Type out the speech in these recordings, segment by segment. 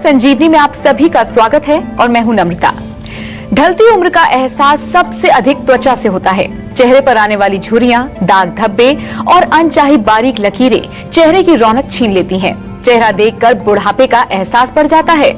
संजीवनी में आप सभी का स्वागत है और मैं हूं नम्रता। ढलती उम्र का एहसास सबसे अधिक त्वचा से होता है। चेहरे पर आने वाली झुर्रियां, दाग धब्बे और अनचाही बारीक लकीरें चेहरे की रौनक छीन लेती हैं। चेहरा देखकर बुढ़ापे का एहसास बढ़ जाता है।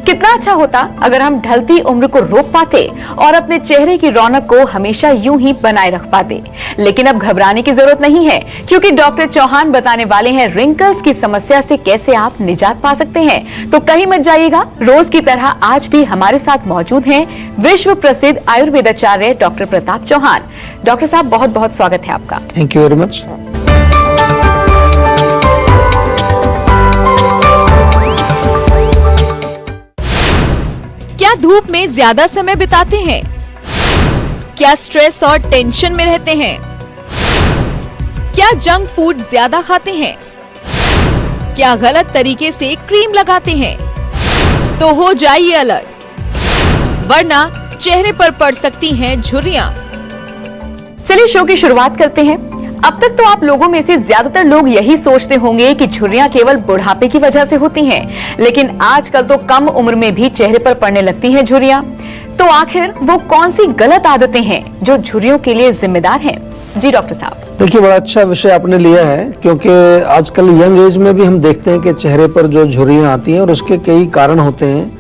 कितना अच्छा होता अगर हम ढलती उम्र को रोक पाते और अपने चेहरे की रौनक को हमेशा यूं ही बनाए रख पाते। लेकिन अब घबराने की जरूरत नहीं है, क्योंकि डॉक्टर चौहान बताने वाले हैं रिंकल्स की समस्या से कैसे आप निजात पा सकते हैं। तो कहीं मत जाइएगा, रोज की तरह आज भी हमारे साथ मौजूद हैं विश्व प्रसिद्ध आयुर्वेदाचार्य डॉक्टर प्रताप चौहान। डॉक्टर साहब, बहुत बहुत स्वागत है आपका। Thank you very much. क्या धूप में ज्यादा समय बिताते हैं? क्या स्ट्रेस और टेंशन में रहते हैं? क्या जंक फूड ज्यादा खाते हैं? क्या गलत तरीके से क्रीम लगाते हैं? तो हो जाइए अलर्ट, वरना चेहरे पर पड़ सकती हैं झुर्रियां। चलिए शो की शुरुआत करते हैं। अब तक तो आप लोगों में से ज्यादातर लोग यही सोचते होंगे कि झुर्रियां केवल बुढ़ापे की वजह से होती हैं, लेकिन आजकल तो कम उम्र में भी चेहरे पर पड़ने लगती हैं झुर्रियां। तो आखिर वो कौन सी गलत आदतें हैं जो झुर्रियों के लिए जिम्मेदार हैं? जी डॉक्टर साहब। देखिए, बड़ा अच्छा विषय आपने लिया है, क्योंकि आजकल यंग एज में भी हम देखते हैं कि चेहरे पर जो झुर्रियां आती हैं और उसके कई कारण होते हैं।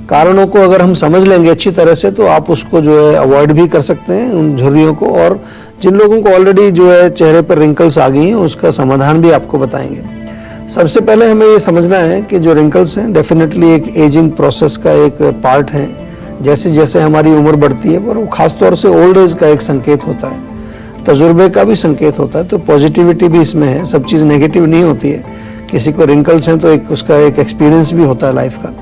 कारणों को अगर हम समझ लेंगे अच्छी तरह से तो आप उसको जो है अवॉइड भी कर सकते हैं उन झुर्रियों को, और जिन लोगों को ऑलरेडी जो है चेहरे पर रिंकल्स आ गई हैं उसका समाधान भी आपको बताएंगे। सबसे पहले हमें ये समझना है कि जो रिंकल्स हैं डेफिनेटली एक एजिंग प्रोसेस का एक पार्ट है। जैसे जैसे हमारी उम्र बढ़ती है, पर वो खासतौर से ओल्ड एज का एक संकेत होता है, तजुर्बे का भी संकेत होता है। तो पॉजिटिविटी भी इसमें है, सब चीज़ नेगेटिव नहीं होती है। किसी को रिंकल्स हैं तो एक उसका एक एक्सपीरियंस भी होता है लाइफ का।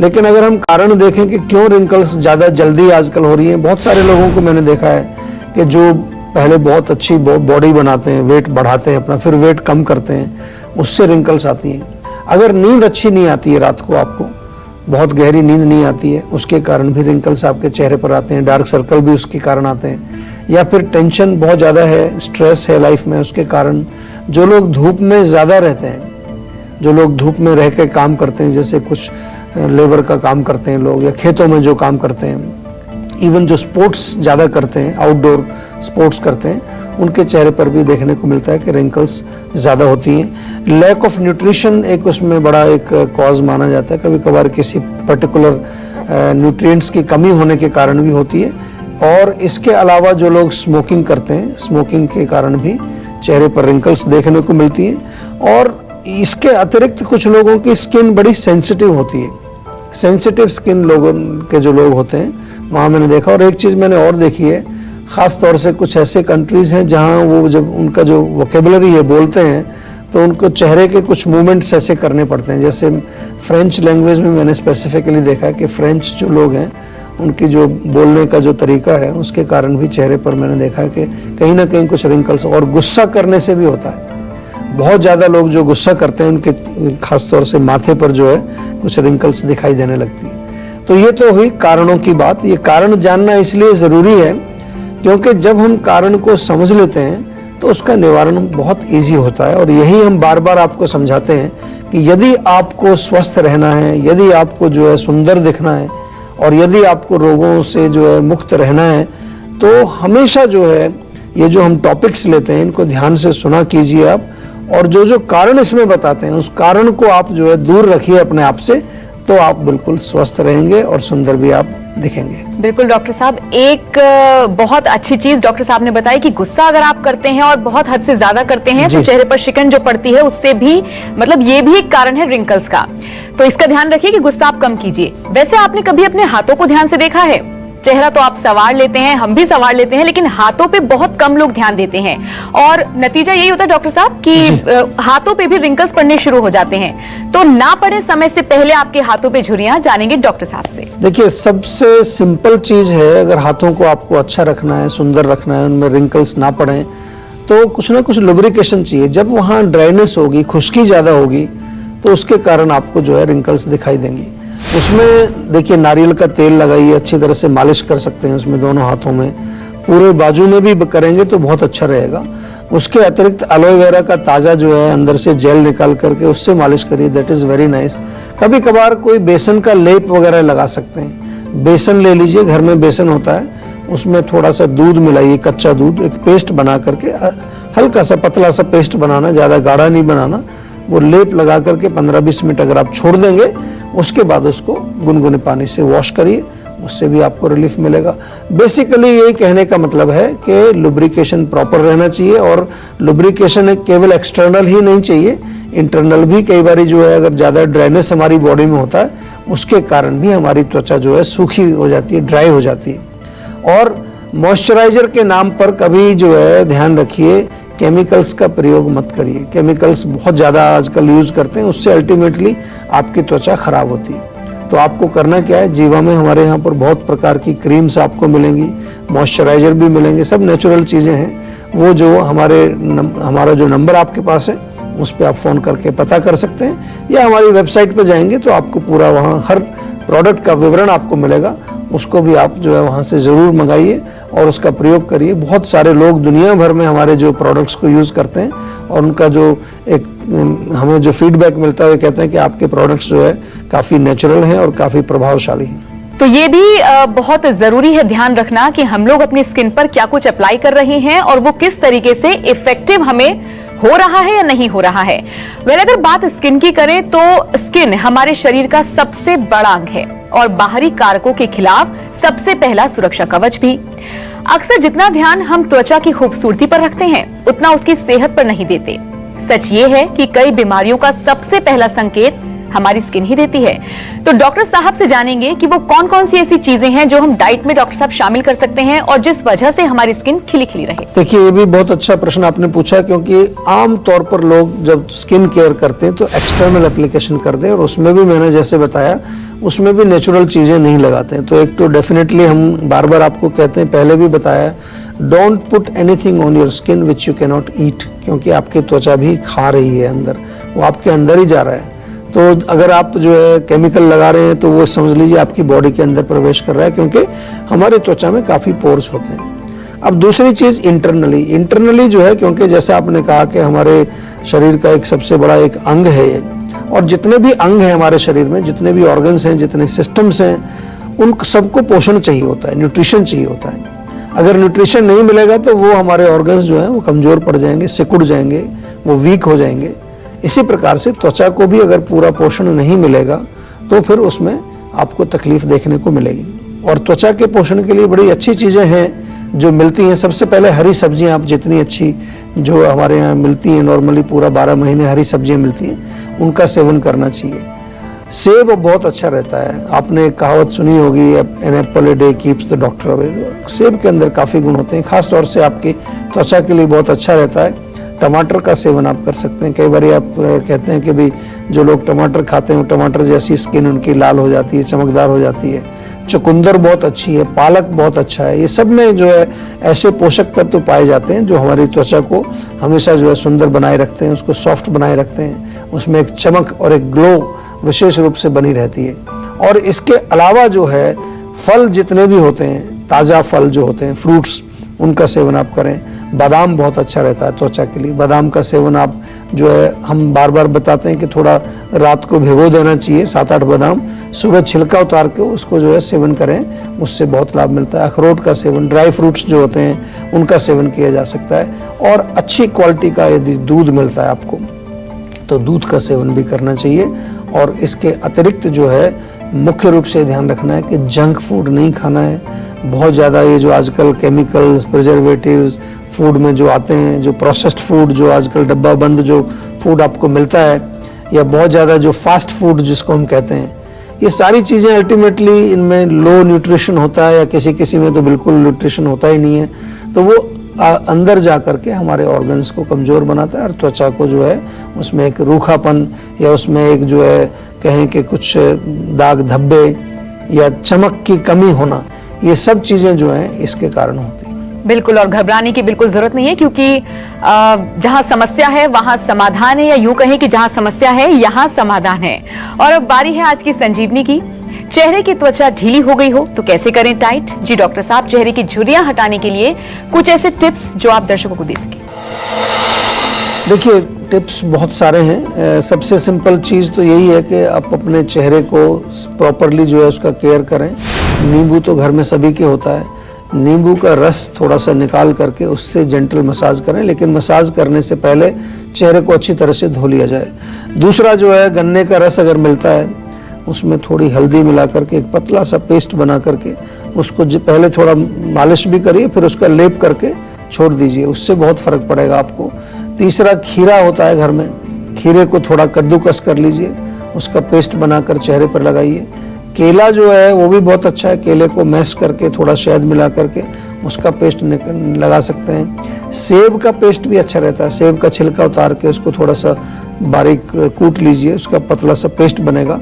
लेकिन अगर हम कारण देखें कि क्यों रिंकल्स ज़्यादा जल्दी आजकल हो रही हैं, बहुत सारे लोगों को मैंने देखा है कि जो पहले बहुत अच्छी बॉडी बनाते हैं, वेट बढ़ाते हैं अपना, फिर वेट कम करते हैं, उससे रिंकल्स आती हैं। अगर नींद अच्छी नहीं आती है, रात को आपको बहुत गहरी नींद नहीं आती है, उसके कारण भी रिंकल्स आपके चेहरे पर आते हैं। डार्क सर्कल भी उसके कारण आते हैं, या फिर टेंशन बहुत ज़्यादा है, स्ट्रेस है लाइफ में, उसके कारण। जो लोग धूप में ज़्यादा रहते हैं, जो लोग धूप में रह के काम करते हैं, जैसे कुछ लेबर का काम करते हैं लोग, या खेतों में जो काम करते हैं, इवन जो स्पोर्ट्स ज़्यादा करते हैं, आउटडोर स्पोर्ट्स करते हैं, उनके चेहरे पर भी देखने को मिलता है कि रिंकल्स ज़्यादा होती हैं। लैक ऑफ न्यूट्रिशन एक उसमें बड़ा एक कॉज माना जाता है। कभी कभार किसी पर्टिकुलर न्यूट्रिएंट्स की कमी होने के कारण भी होती है। और इसके अलावा जो लोग स्मोकिंग करते हैं, स्मोकिंग के कारण भी चेहरे पर रिंकल्स देखने को मिलती हैं। और इसके अतिरिक्त कुछ लोगों की स्किन बड़ी सेंसिटिव होती है। सेंसिटिव स्किन लोगों के जो लोग होते हैं, वहाँ मैंने देखा। और एक चीज़ मैंने और देखी है, ख़ास तौर से कुछ ऐसे कंट्रीज़ हैं जहाँ वो जब उनका जो वोकेबुलरी है बोलते हैं, तो उनको चेहरे के कुछ मूवमेंट्स ऐसे करने पड़ते हैं। जैसे फ्रेंच लैंग्वेज में मैंने स्पेसिफिकली देखा कि फ्रेंच जो लोग हैं, उनकी जो बोलने का जो तरीका है, उसके कारण भी चेहरे पर मैंने देखा है कि कहीं ना कहीं कुछ रिंकल्स। और गुस्सा करने से भी होता है। बहुत ज़्यादा लोग जो गुस्सा करते हैं, उनके खास तौर से माथे पर जो है कुछ रिंकल्स दिखाई देने लगती है। तो ये तो हुई कारणों की बात। ये कारण जानना इसलिए ज़रूरी है क्योंकि जब हम कारण को समझ लेते हैं तो उसका निवारण बहुत ईजी होता है। और यही हम बार बार आपको समझाते हैं कि यदि आपको स्वस्थ रहना है, यदि आपको जो है सुंदर दिखना है, और यदि आपको रोगों से जो है मुक्त रहना है, तो हमेशा जो है ये जो हम टॉपिक्स लेते हैं, इनको ध्यान से सुना कीजिए आप। और जो जो कारण इसमें बताते हैं, उस कारण को आप जो है दूर रखिए अपने आप से, तो आप बिल्कुल स्वस्थ रहेंगे और सुंदर भी आप दिखेंगे। बिल्कुल डॉक्टर साहब, एक बहुत अच्छी चीज डॉक्टर साहब ने बताई कि गुस्सा अगर आप करते हैं और बहुत हद से ज्यादा करते हैं तो चेहरे पर शिकन जो पड़ती है, उससे भी मतलब ये भी एक कारण है रिंकल्स का। तो इसका ध्यान रखिए कि गुस्सा आप कम कीजिए। वैसे आपने कभी अपने हाथों को ध्यान से देखा है? चेहरा तो आप सवार लेते हैं, हम भी सवार लेते हैं, लेकिन हाथों पे बहुत कम लोग ध्यान देते हैं। और नतीजा यही होता है डॉक्टर साहब कि हाथों पे भी रिंकल्स पड़ने शुरू हो जाते हैं। तो ना पड़े समय से पहले आपके हाथों पे झुर्रियां, जानेंगे डॉक्टर साहब से। देखिए, सबसे सिंपल चीज है, अगर हाथों को आपको अच्छा रखना है, सुंदर रखना है, उनमें रिंकल्स ना पड़े, तो कुछ ना कुछ लुब्रिकेशन चाहिए। जब वहाँ ड्राइनेस होगी, खुश्की ज्यादा होगी, तो उसके कारण आपको जो है रिंकल्स दिखाई देंगी। उसमें देखिए, नारियल का तेल लगाइए, अच्छी तरह से मालिश कर सकते हैं उसमें दोनों हाथों में, पूरे बाजू में भी करेंगे तो बहुत अच्छा रहेगा। उसके अतिरिक्त एलोवेरा का ताज़ा जो है अंदर से जेल निकाल करके उससे मालिश करिए, दैट इज़ वेरी नाइस। कभी कभार कोई बेसन का लेप वगैरह लगा सकते हैं। बेसन ले लीजिए, घर में बेसन होता है, उसमें थोड़ा सा दूध मिलाइए, कच्चा दूध, एक पेस्ट बना करके, हल्का सा पतला सा पेस्ट बनाना, ज़्यादा गाढ़ा नहीं बनाना। वो लेप लगा करके 15-20 मिनट अगर आप छोड़ देंगे, उसके बाद उसको गुनगुने पानी से वॉश करिए, उससे भी आपको रिलीफ मिलेगा। बेसिकली यही कहने का मतलब है कि लुब्रिकेशन प्रॉपर रहना चाहिए, और लुब्रिकेशन केवल एक्सटर्नल ही नहीं चाहिए, इंटरनल भी। कई बार जो है अगर ज़्यादा ड्राइनेस हमारी बॉडी में होता है, उसके कारण भी हमारी त्वचा जो है सूखी हो जाती है, ड्राई हो जाती है। और मॉइस्चराइजर के नाम पर कभी जो है ध्यान रखिए, केमिकल्स का प्रयोग मत करिए। केमिकल्स बहुत ज़्यादा आजकल यूज़ करते हैं, उससे अल्टीमेटली आपकी त्वचा खराब होती है। तो आपको करना क्या है, जीवा में हमारे यहाँ पर बहुत प्रकार की क्रीम्स आपको मिलेंगी, मॉइस्चराइजर भी मिलेंगे, सब नेचुरल चीज़ें हैं। वो जो हमारा जो नंबर आपके पास है, उस पर आप फ़ोन करके पता कर सकते हैं, या हमारी वेबसाइट पर जाएंगे तो आपको पूरा वहाँ हर प्रोडक्ट का विवरण आपको मिलेगा। उसको भी आप जो है वहाँ से ज़रूर मंगाइए और उसका प्रयोग करिए। बहुत सारे लोग दुनिया भर में हमारे जो प्रोडक्ट्स को यूज़ करते हैं, और उनका जो एक हमें जो फीडबैक मिलता है, वो कहते हैं कि आपके प्रोडक्ट्स जो है काफ़ी नेचुरल हैं और काफ़ी प्रभावशाली हैं। तो ये भी बहुत जरूरी है ध्यान रखना कि हम लोग अपनी स्किन पर क्या कुछ अप्लाई कर रहे हैं और वो किस तरीके से इफेक्टिव हमें हो रहा है या नहीं हो रहा है। अगर बात स्किन की करें तो स्किन हमारे शरीर का सबसे बड़ा अंग है और बाहरी कारकों के खिलाफ सबसे पहला सुरक्षा कवच भी। अक्सर जितना ध्यान हम त्वचा की खूबसूरती पर रखते हैं, उतना उसकी सेहत पर नहीं देते। सच ये है कि कई बीमारियों का सबसे पहला संकेत हमारी स्किन ही देती है। तो डॉक्टर साहब से जानेंगे कि वो कौन कौन सी ऐसी चीजें हैं जो हम डाइट में डॉक्टर साहब शामिल कर सकते हैं और जिस वजह से हमारी स्किन खिली खिली रहे। देखिए, ये भी बहुत अच्छा प्रश्न आपने पूछा, क्योंकि आम तौर पर लोग जब स्किन केयर करते हैं तो एक्सटर्नल एप्लीकेशन करते हैं, और उसमें भी मैंने जैसे बताया, उसमें भी नेचुरल चीज़ें नहीं लगाते हैं। तो एक तो डेफिनेटली हम बार बार आपको कहते हैं, पहले भी बताया, don't put anything on your skin which you can not eat, क्योंकि आपकी त्वचा भी खा रही है अंदर, वो आपके अंदर ही जा रहा है। तो अगर आप जो है केमिकल लगा रहे हैं तो वो समझ लीजिए आपकी बॉडी के अंदर प्रवेश कर रहा है, क्योंकि हमारी त्वचा में काफ़ी पोर्स होते हैं। अब दूसरी चीज़ इंटरनली जो है, क्योंकि जैसे आपने कहा कि हमारे शरीर का एक सबसे बड़ा एक अंग है ये, और जितने भी अंग हैं हमारे शरीर में, जितने भी ऑर्गन्स हैं, जितने सिस्टम्स हैं, उन सबको पोषण चाहिए होता है, न्यूट्रिशन चाहिए होता है। अगर न्यूट्रिशन नहीं मिलेगा तो वो हमारे ऑर्गन्स जो हैं वो कमज़ोर पड़ जाएंगे, सिकुड़ जाएंगे, वो वीक हो जाएंगे। इसी प्रकार से त्वचा को भी अगर पूरा पोषण नहीं मिलेगा तो फिर उसमें आपको तकलीफ देखने को मिलेगी। और त्वचा के पोषण के लिए बड़ी अच्छी चीज़ें हैं जो मिलती हैं। सबसे पहले हरी सब्जियां, आप जितनी अच्छी जो हमारे यहाँ मिलती हैं, नॉर्मली पूरा 12 महीने हरी सब्जियां मिलती हैं, उनका सेवन करना चाहिए। सेब बहुत अच्छा रहता है, आपने एक कहावत सुनी होगी, an apple a day keeps the doctor away. सेब के अंदर काफ़ी गुण होते हैं, खास तौर से आपकी त्वचा के लिए बहुत अच्छा रहता है। टमाटर का सेवन आप कर सकते हैं। कई बार आप कहते हैं कि भाई जो लोग टमाटर खाते हैं, टमाटर जैसी स्किन उनकी लाल हो जाती है, चमकदार हो जाती है। चुकंदर बहुत अच्छी है, पालक बहुत अच्छा है। ये सब में जो है ऐसे पोषक तत्व पाए जाते हैं जो हमारी त्वचा को हमेशा जो है सुंदर बनाए रखते हैं, उसको सॉफ्ट बनाए रखते हैं, उसमें एक चमक और एक ग्लो विशेष रूप से बनी रहती है। और इसके अलावा जो है फल जितने भी होते हैं, ताज़ा फल जो होते हैं, फ्रूट्स, उनका सेवन आप करें। बादाम बहुत अच्छा रहता है त्वचा के लिए। बादाम का सेवन आप जो है, हम बार बार बताते हैं कि थोड़ा रात को भिगो देना चाहिए 7-8 बादाम, सुबह छिलका उतार के उसको जो है सेवन करें, उससे बहुत लाभ मिलता है। अखरोट का सेवन, ड्राई फ्रूट्स जो होते हैं उनका सेवन किया जा सकता है। और अच्छी क्वालिटी का यदि दूध मिलता है आपको तो दूध का सेवन भी करना चाहिए। और इसके अतिरिक्त जो है मुख्य रूप से ध्यान रखना है कि जंक फूड नहीं खाना है। बहुत ज़्यादा ये जो आजकल केमिकल्स, प्रिजर्वेटिव्स फूड में जो आते हैं, जो प्रोसेस्ड फूड, जो आजकल डब्बा बंद जो फूड आपको मिलता है, या बहुत ज़्यादा जो फास्ट फूड जिसको हम कहते हैं, ये सारी चीज़ें अल्टीमेटली इनमें लो न्यूट्रिशन होता है, या किसी किसी में तो बिल्कुल न्यूट्रिशन होता ही नहीं है। तो वो अंदर जा कर के हमारे ऑर्गन्स को कमज़ोर बनाता है और त्वचा को जो है उसमें एक रूखापन, या उसमें एक जो है कहें कि कुछ दाग धब्बे या चमक की कमी होना, ये सब चीज़ें जो हैं इसके कारण होती हैं। बिल्कुल, और घबराने की बिल्कुल जरूरत नहीं है, क्योंकि जहां समस्या है वहां समाधान है, या यूं कहें कि जहां समस्या है यहां समाधान है। और अब बारी है आज की संजीवनी की। चेहरे की त्वचा ढीली हो गई हो तो कैसे करें टाइट? जी डॉक्टर साहब, चेहरे की झुर्रियां हटाने के लिए कुछ ऐसे टिप्स जो आप दर्शकों को दे सकें। देखिए, टिप्स बहुत सारे हैं। सबसे सिंपल चीज़ तो यही है कि आप अपने चेहरे को प्रॉपरली जो है उसका केयर करें। नींबू तो घर में सभी के होता है, नींबू का रस थोड़ा सा निकाल करके उससे जेंटल मसाज करें, लेकिन मसाज करने से पहले चेहरे को अच्छी तरह से धो लिया जाए। दूसरा जो है, गन्ने का रस अगर मिलता है उसमें थोड़ी हल्दी मिला करके एक पतला सा पेस्ट बना करके उसको पहले थोड़ा मालिश भी करिए, फिर उसका लेप करके छोड़ दीजिए, उससे बहुत फर्क पड़ेगा आपको। तीसरा, खीरा होता है घर में, खीरे को थोड़ा कद्दूकस कर लीजिए, उसका पेस्ट बनाकर चेहरे पर लगाइए। केला जो है वो भी बहुत अच्छा है, केले को मैश करके थोड़ा शहद मिला करके उसका पेस्ट लगा सकते हैं। सेब का पेस्ट भी अच्छा रहता है, सेब का छिलका उतार के उसको थोड़ा सा बारीक कूट लीजिए, उसका पतला सा पेस्ट बनेगा,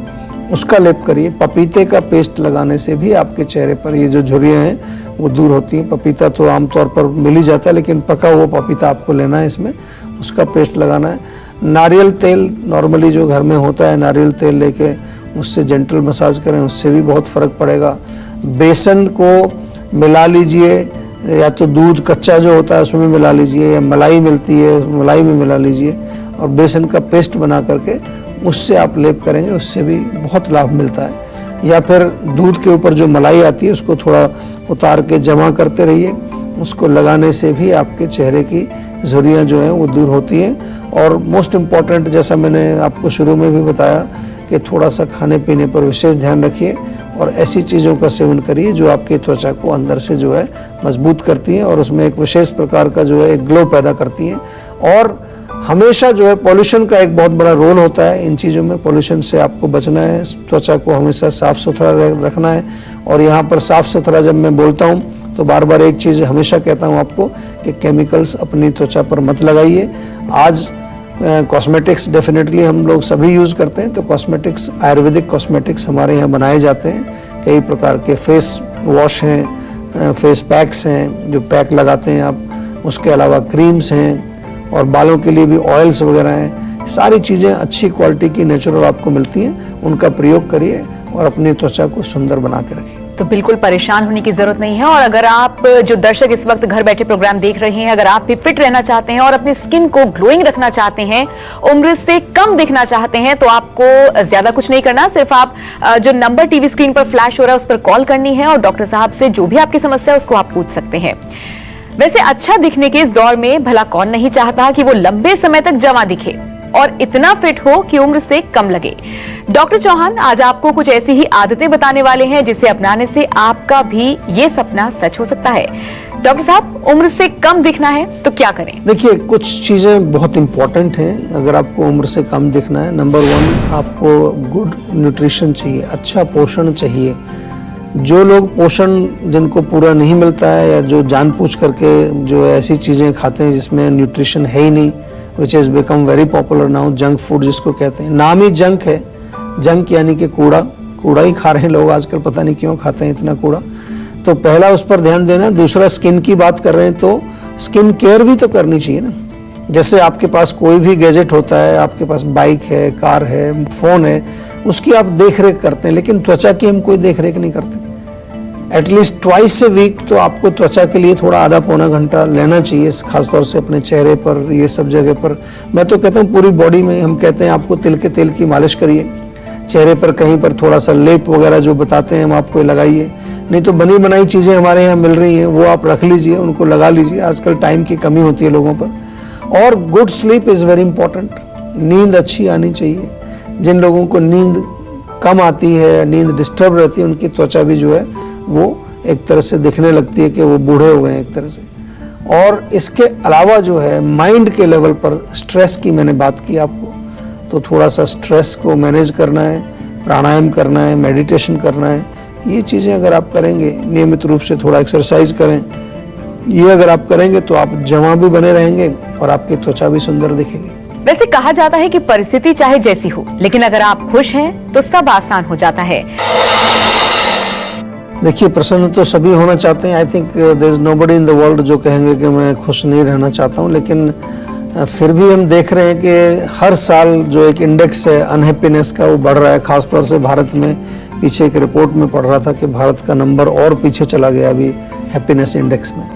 उसका लेप करिए। पपीते का पेस्ट लगाने से भी आपके चेहरे पर ये जो झुर्रियाँ हैं वो दूर होती हैं। पपीता तो आमतौर पर मिल ही जाता है, लेकिन पका हुआ पपीता आपको लेना है, इसमें उसका पेस्ट लगाना है। नारियल तेल नॉर्मली जो घर में होता है, नारियल तेल लेके उससे जेंटल मसाज करें, उससे भी बहुत फ़र्क पड़ेगा। बेसन को मिला लीजिए, या तो दूध कच्चा जो होता है उसमें मिला लीजिए, या मलाई मिलती है मलाई में मिला लीजिए, और बेसन का पेस्ट बना करके उससे आप लेप करेंगे, उससे भी बहुत लाभ मिलता है। या फिर दूध के ऊपर जो मलाई आती है उसको थोड़ा उतार के जमा करते रहिए, उसको लगाने से भी आपके चेहरे की झुर्रियाँ जो हैं वो दूर होती हैं। और मोस्ट इम्पॉर्टेंट, जैसा मैंने आपको शुरू में भी बताया कि थोड़ा सा खाने पीने पर विशेष ध्यान रखिए और ऐसी चीज़ों का सेवन करिए जो आपकी त्वचा को अंदर से जो है मजबूत करती हैं और उसमें एक विशेष प्रकार का जो है एक ग्लो पैदा करती हैं। और हमेशा जो है पॉल्यूशन का एक बहुत बड़ा रोल होता है इन चीज़ों में, पॉल्यूशन से आपको बचना है, त्वचा को हमेशा साफ़ सुथरा रखना है। और यहाँ पर साफ़ सुथरा जब मैं बोलता हूँ तो बार बार एक चीज़ हमेशा कहता हूँ आपको कि केमिकल्स अपनी त्वचा पर मत लगाइए। आज कॉस्मेटिक्स डेफिनेटली हम लोग सभी यूज़ करते हैं, तो कॉस्मेटिक्स, आयुर्वेदिक कॉस्मेटिक्स हमारे यहाँ बनाए जाते हैं। कई प्रकार के फेस वॉश हैं, फेस पैक्स हैं जो पैक लगाते हैं आप, उसके अलावा क्रीम्स हैं, और बालों के लिए भी ऑयल्स वगैरह हैं। सारी चीज़ें अच्छी क्वालिटी की नेचुरल आपको मिलती हैं, उनका प्रयोग करिए और अपनी त्वचा को सुंदर बना के रखिए। तो बिल्कुल परेशान होने की जरूरत नहीं है। और अगर आप जो दर्शक इस वक्त घर बैठे प्रोग्राम देख रहे हैं, अगर आप भी फिट रहना चाहते हैं और अपनी स्किन को ग्लोइंग रखना चाहते हैं, उम्र से कम दिखना चाहते हैं, तो आपको ज्यादा कुछ नहीं करना, सिर्फ आप जो नंबर टीवी स्क्रीन पर फ्लैश हो रहा है उस पर कॉल करनी है और डॉक्टर साहब से जो भी आपकी समस्या है उसको आप पूछ सकते हैं। वैसे अच्छा दिखने के इस दौर में भला कौन नहीं चाहता कि वो लंबे समय तक जवां दिखे और इतना फिट हो कि उम्र से कम लगे। डॉक्टर चौहान आज आपको कुछ ऐसी ही आदतें बताने वाले हैं जिसे अपनाने से आपका भी ये सपना सच हो सकता है। डॉक्टर साहब, उम्र से कम दिखना है तो क्या करें? देखिए, कुछ चीज़ें बहुत इंपॉर्टेंट हैं अगर आपको उम्र से कम दिखना है। नंबर 1, आपको गुड न्यूट्रिशन चाहिए, अच्छा पोषण चाहिए। जो लोग पोषण जिनको पूरा नहीं मिलता है या जो जानबूझ करके जो ऐसी चीज़ें खाते हैं जिसमें न्यूट्रिशन है ही नहीं, which is become very popular now, junk food जिसको कहते हैं। नाम ही जंक है, जंक यानी कि कूड़ा ही खा रहे हैं लोग आजकल, पता नहीं क्यों खाते हैं इतना कूड़ा। तो पहला उस पर ध्यान देना। दूसरा, स्किन की बात कर रहे हैं तो स्किन केयर भी तो करनी चाहिए ना। जैसे आपके पास कोई भी गैजेट होता है, आपके पास बाइक है, कार है, फ़ोन है, उसकी आप देख रेख करते हैं, लेकिन त्वचा की हम कोई देख रेख नहीं करते। एटलीस्ट ट्वाइस ए वीक तो आपको त्वचा के लिए थोड़ा आधा पौना घंटा लेना चाहिए, खासतौर से अपने चेहरे पर, ये सब जगह पर। मैं तो कहता हूँ पूरी बॉडी में। हम कहते हैं आपको तिल के तेल की मालिश करिए, चेहरे पर कहीं पर थोड़ा सा लेप वगैरह जो बताते हैं हम आपको लगाइए। नहीं तो बनी बनाई चीज़ें हमारे यहाँ मिल रही हैं, वो आप रख लीजिए, उनको लगा लीजिए। आजकल टाइम की कमी होती है लोगों पर। और good sleep is very important. नींद अच्छी आनी चाहिए। जिन लोगों को नींद कम आती है, नींद डिस्टर्ब रहती है, उनकी त्वचा भी जो है वो एक तरह से दिखने लगती है कि वो बूढ़े हो गए हैं एक तरह से। और इसके अलावा जो है माइंड के लेवल पर स्ट्रेस की मैंने बात की आपको, तो थोड़ा सा स्ट्रेस को मैनेज करना है, प्राणायाम करना है, मेडिटेशन करना है। ये चीज़ें अगर आप करेंगे, नियमित रूप से थोड़ा एक्सरसाइज करें, ये अगर आप करेंगे तो आप जवां भी बने रहेंगे और आपकी त्वचा भी सुंदर दिखेगी। वैसे कहा जाता है कि परिस्थिति चाहे जैसी हो, लेकिन अगर आप खुश हैं तो सब आसान हो जाता है। देखिए, प्रसन्न तो सभी होना चाहते हैं। I think there is nobody in the world जो कहेंगे कि मैं खुश नहीं रहना चाहता हूँ, लेकिन फिर भी हम देख रहे हैं कि हर साल जो एक इंडेक्स है अनहैप्पीनेस का वो बढ़ रहा है। खासतौर से भारत में, पीछे एक रिपोर्ट में पढ़ रहा था कि भारत का नंबर और पीछे चला गया अभी हैप्पीनेस इंडेक्स में।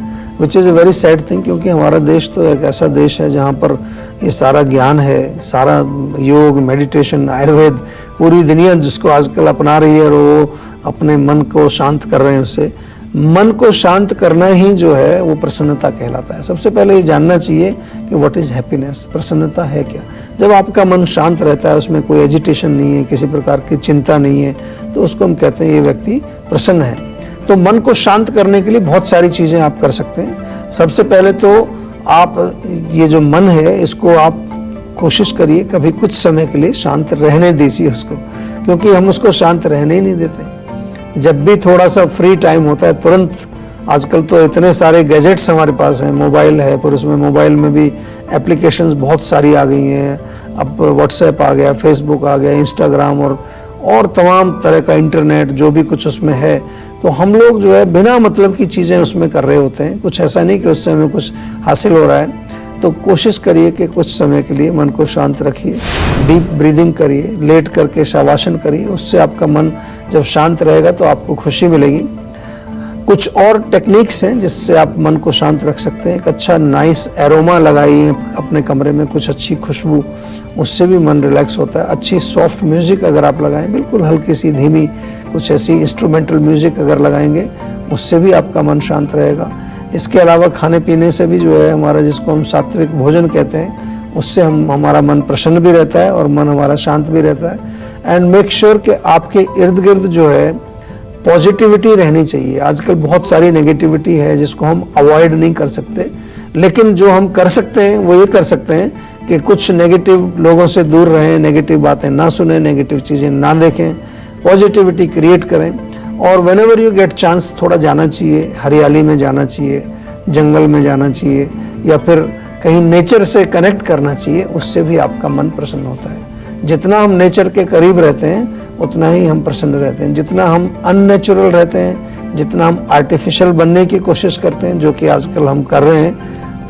Which is a very sad thing, क्योंकि हमारा देश तो एक ऐसा देश है जहाँ पर ये सारा ज्ञान है, सारा योग, मेडिटेशन, आयुर्वेद, पूरी दुनिया जिसको आजकल अपना रही है और वो अपने मन को शांत कर रहे हैं। उससे मन को शांत करना ही जो है वो प्रसन्नता कहलाता है। सबसे पहले ये जानना चाहिए कि व्हाट इज़ हैप्पीनेस, प्रसन्नता है क्या। जब आपका मन शांत रहता है, उसमें कोई एजिटेशन नहीं है, किसी प्रकार की चिंता नहीं है, तो उसको हम कहते हैं ये व्यक्ति प्रसन्न है। तो मन को शांत करने के लिए बहुत सारी चीज़ें आप कर सकते हैं। सबसे पहले तो आप ये जो मन है इसको आप कोशिश करिए कभी कुछ समय के लिए शांत रहने दीजिए उसको, क्योंकि हम उसको शांत रहने ही नहीं देते। जब भी थोड़ा सा फ्री टाइम होता है तुरंत, आजकल तो इतने सारे गैजेट्स हमारे पास हैं, मोबाइल है, पर उसमें मोबाइल में भी एप्लीकेशंस बहुत सारी आ गई हैं। अब व्हाट्सएप आ गया, फेसबुक आ गया, इंस्टाग्राम और तमाम तरह का इंटरनेट जो भी कुछ उसमें है, तो हम लोग जो है बिना मतलब की चीज़ें उसमें कर रहे होते हैं। कुछ ऐसा नहीं कि उससे हमें कुछ हासिल हो रहा है। तो कोशिश करिए कि कुछ समय के लिए मन को शांत रखिए, डीप ब्रीदिंग करिए, लेट करके शवासन करिए। उससे आपका मन जब शांत रहेगा तो आपको खुशी मिलेगी। कुछ और टेक्निक्स हैं जिससे आप मन को शांत रख सकते हैं। एक अच्छा नाइस एरोमा लगाइए अपने कमरे में, कुछ अच्छी खुशबू, उससे भी मन रिलैक्स होता है। अच्छी सॉफ्ट म्यूज़िक अगर आप लगाएं, बिल्कुल हल्की सी धीमी कुछ ऐसी इंस्ट्रूमेंटल म्यूज़िक अगर लगाएंगे, उससे भी आपका मन शांत रहेगा। इसके अलावा खाने पीने से भी जो है हमारा, जिसको हम सात्विक भोजन कहते हैं, उससे हमारा मन प्रसन्न भी रहता है और मन हमारा शांत भी रहता है। एंड मेक श्योर कि आपके इर्द गिर्द जो है पॉजिटिविटी रहनी चाहिए। आजकल बहुत सारी नेगेटिविटी है जिसको हम अवॉइड नहीं कर सकते, लेकिन जो हम कर सकते हैं वो ये कर सकते हैं कि कुछ नेगेटिव लोगों से दूर रहें, नेगेटिव बातें ना सुने, नेगेटिव चीज़ें ना देखें, पॉजिटिविटी क्रिएट करें। और when ever you get chance थोड़ा जाना चाहिए, हरियाली में जाना चाहिए, जंगल में जाना चाहिए, या फिर कहीं नेचर से कनेक्ट करना चाहिए। उससे भी आपका मन प्रसन्न होता है। जितना हम नेचर के करीब रहते हैं उतना ही हम प्रसन्न रहते हैं। जितना हम अननेचुरल रहते हैं, जितना हम आर्टिफिशियल बनने की कोशिश करते हैं, जो कि आजकल हम कर रहे हैं,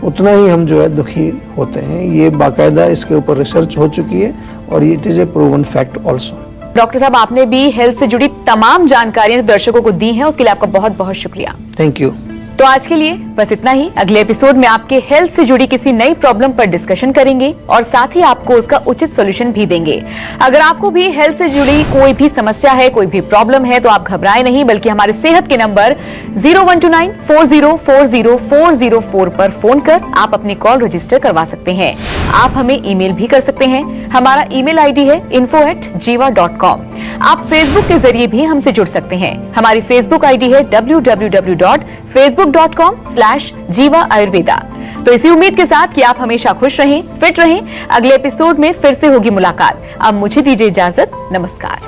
उतना ही हम जो है दुखी होते हैं। ये बाकायदा इसके ऊपर रिसर्च हो चुकी है और it is a proven fact also. Doctor साहब, आपने भी हेल्थ से जुड़ी तमाम जानकारियां दर्शकों को दी हैं, उसके लिए आपका बहुत बहुत शुक्रिया। Thank you. तो आज के लिए बस इतना ही। अगले एपिसोड में आपके हेल्थ से जुड़ी किसी नई प्रॉब्लम पर डिस्कशन करेंगे और साथ ही आपको उसका उचित सॉल्यूशन भी देंगे। अगर आपको भी हेल्थ से जुड़ी कोई भी समस्या है, कोई भी प्रॉब्लम है, तो आप घबराएं नहीं, बल्कि हमारे सेहत के नंबर 0129404404 पर फोन कर आप अपनी कॉल रजिस्टर करवा सकते हैं। आप हमें ईमेल भी कर सकते हैं। हमारा ईमेल आईडी है info@jiva.com। आप फेसबुक के जरिए भी हमसे जुड़ सकते हैं। हमारी फेसबुक आईडी है www.facebook.com/jiva ayurveda। तो इसी उम्मीद के साथ कि आप हमेशा खुश रहें, फिट रहें, अगले एपिसोड में फिर से होगी मुलाकात। अब मुझे दीजिए इजाजत। नमस्कार।